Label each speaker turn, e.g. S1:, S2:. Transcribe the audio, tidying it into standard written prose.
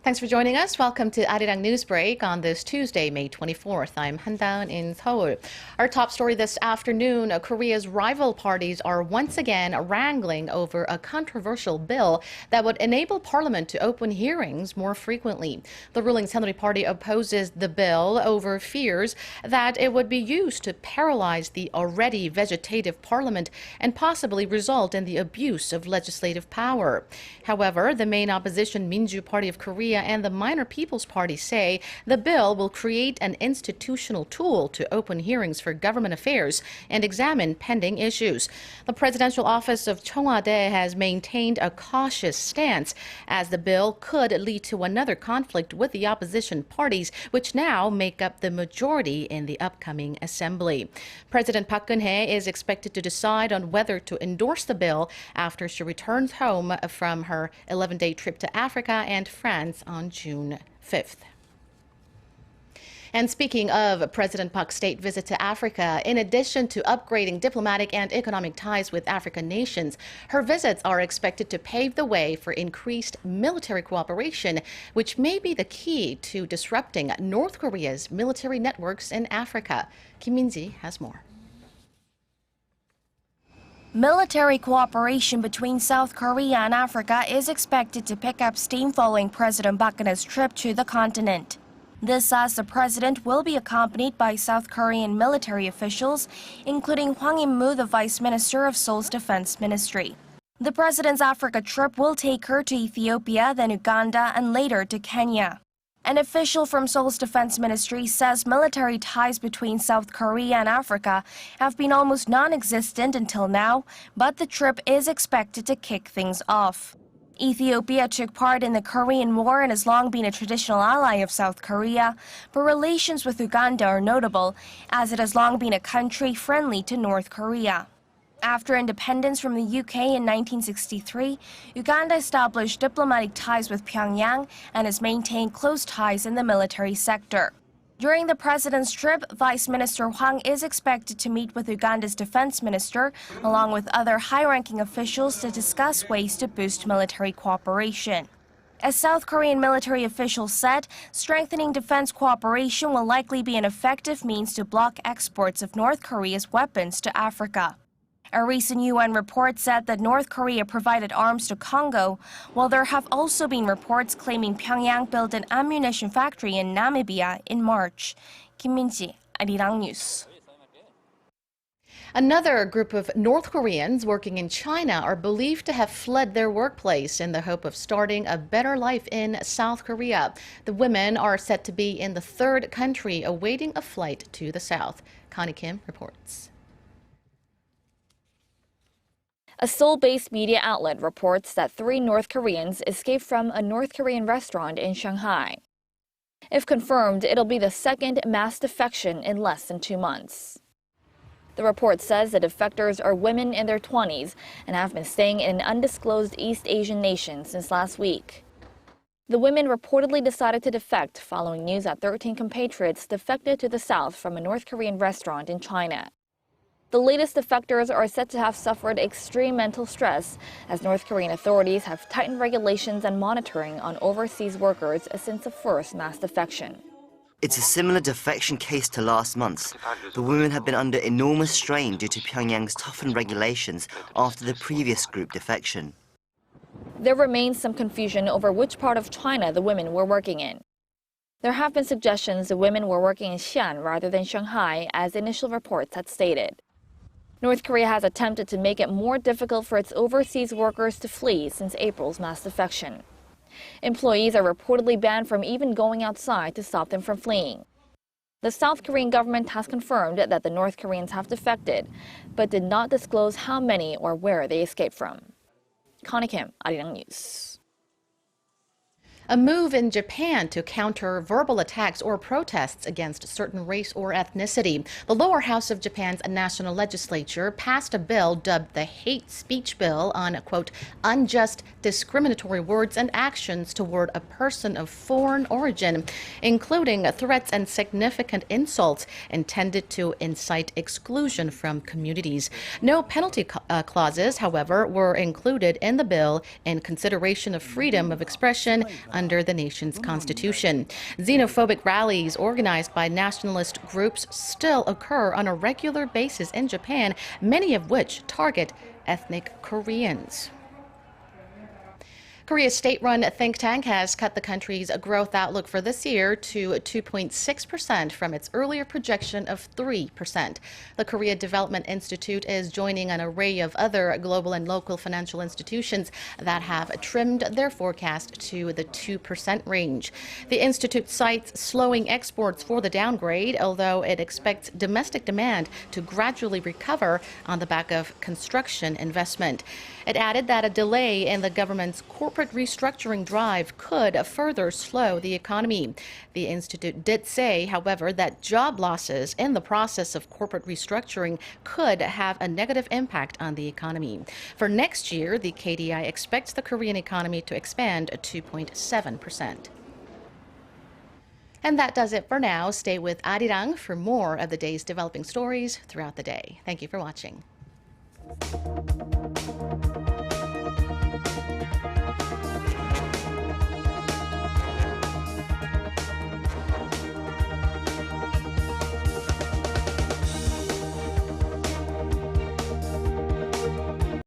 S1: Thanks for joining us. Welcome to ARIRANG News Break on this Tuesday, May 24th. I'm Han-daun in Seoul. Our top story this afternoon, Korea's rival parties are once again wrangling over a controversial bill that would enable Parliament to open hearings more frequently. The ruling Saenuri Party opposes the bill over fears that it would be used to paralyze the already vegetative Parliament and possibly result in the abuse of legislative power. However, the main opposition Minju Party of Korea and the Minor People's Party say the bill will create an institutional tool to open hearings for government affairs and examine pending issues. The presidential office of Cheongwade has maintained a cautious stance, as the bill could lead to another conflict with the opposition parties, which now make up the majority in the upcoming assembly. President Park Geun-hye is expected to decide on whether to endorse the bill after she returns home from her 11-day trip to Africa and France on June 5th. And speaking of President Park's state visit to Africa, in addition to upgrading diplomatic and economic ties with African nations, her visits are expected to pave the way for increased military cooperation, which may be the key to disrupting North Korea's military networks in Africa. Kim Min-ji has more.
S2: Military cooperation between South Korea and Africa is expected to pick up steam following President Park Geun-hye's trip to the continent. This as the president will be accompanied by South Korean military officials, including Hwang In-moo, the vice minister of Seoul's defense ministry. The president's Africa trip will take her to Ethiopia, then Uganda, and later to Kenya. An official from Seoul's defense ministry says military ties between South Korea and Africa have been almost non-existent until now, but the trip is expected to kick things off. Ethiopia took part in the Korean War and has long been a traditional ally of South Korea, but relations with Uganda are notable, as it has long been a country friendly to North Korea. After independence from the UK in 1963, Uganda established diplomatic ties with Pyongyang and has maintained close ties in the military sector. During the president's trip, Vice Minister Hwang is expected to meet with Uganda's defense minister, along with other high-ranking officials, to discuss ways to boost military cooperation. As South Korean military officials said, strengthening defense cooperation will likely be an effective means to block exports of North Korea's weapons to Africa. A recent UN report said that North Korea provided arms to Congo, while there have also been reports claiming Pyongyang built an ammunition factory in Namibia in March. Kim Min-ji, ARIRANG News.
S1: Another group of North Koreans working in China are believed to have fled their workplace in the hope of starting a better life in South Korea. The women are said to be in the third country awaiting a flight to the south. Connie Kim reports.
S3: A Seoul-based media outlet reports that 3 North Koreans escaped from a North Korean restaurant in Shanghai. If confirmed, it'll be the second mass defection in less than 2 months. The report says the defectors are women in their 20s and have been staying in an undisclosed East Asian nation since last week. The women reportedly decided to defect following news that 13 compatriots defected to the south from a North Korean restaurant in China. The latest defectors are said to have suffered extreme mental stress, as North Korean authorities have tightened regulations and monitoring on overseas workers since the first mass defection.
S4: It's a similar defection case to last month's. The women have been under enormous strain due to Pyongyang's toughened regulations after the previous group defection.
S3: There remains some confusion over which part of China the women were working in. There have been suggestions the women were working in Xi'an rather than Shanghai, as initial reports had stated. North Korea has attempted to make it more difficult for its overseas workers to flee since April's mass defection. Employees are reportedly banned from even going outside to stop them from fleeing. The South Korean government has confirmed that the North Koreans have defected, but did not disclose how many or where they escaped from. Connie Kim, ARIRANG News.
S1: A move in Japan to counter verbal attacks or protests against a certain race or ethnicity. The lower house of Japan's national legislature passed a bill dubbed the Hate Speech Bill on, quote, unjust discriminatory words and actions toward a person of foreign origin, including threats and significant insults intended to incite exclusion from communities. No penalty clauses, however, were included in the bill in consideration of freedom of expression, under the nation's constitution. Xenophobic rallies organized by nationalist groups still occur on a regular basis in Japan, many of which target ethnic Koreans. Korea's state-run think tank has cut the country's growth outlook for this year to 2.6% from its earlier projection of 3%. The Korea Development Institute is joining an array of other global and local financial institutions that have trimmed their forecast to the 2% range. The institute cites slowing exports for the downgrade, although it expects domestic demand to gradually recover on the back of construction investment. It added that a delay in the government's corporate restructuring drive could further slow the economy. The institute did say, however, that job losses in the process of corporate restructuring could have a negative impact on the economy. For next year, the KDI expects the Korean economy to expand 2.7%. And that does it for now. Stay with ARIRANG for more of the day's developing stories throughout the day. Thank you for watching.